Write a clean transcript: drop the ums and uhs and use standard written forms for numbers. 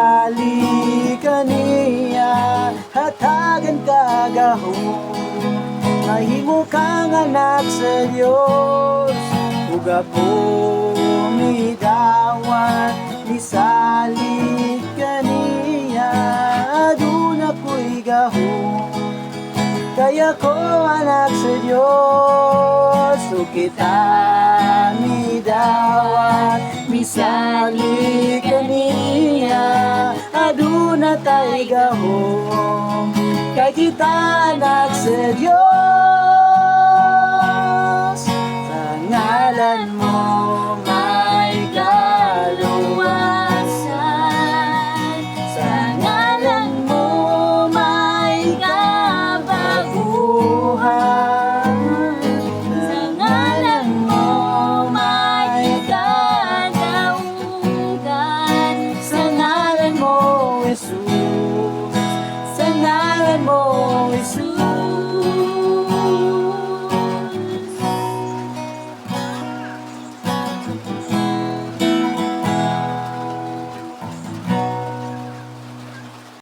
misali kaniya hatagan kagahom mahimo kang anak sa Dios ug ako midawan misali kaniya aduna ko'y gahom kaya ko anak sa Diyos ug kita midawan misali kaniya aduna tay gahom kay kita anak sa Diyos sa ngalan mo may kaluwasan sa ngalan mo may kabaguhan sa ngalan mo may kadaugan sa ngalan mo Jesus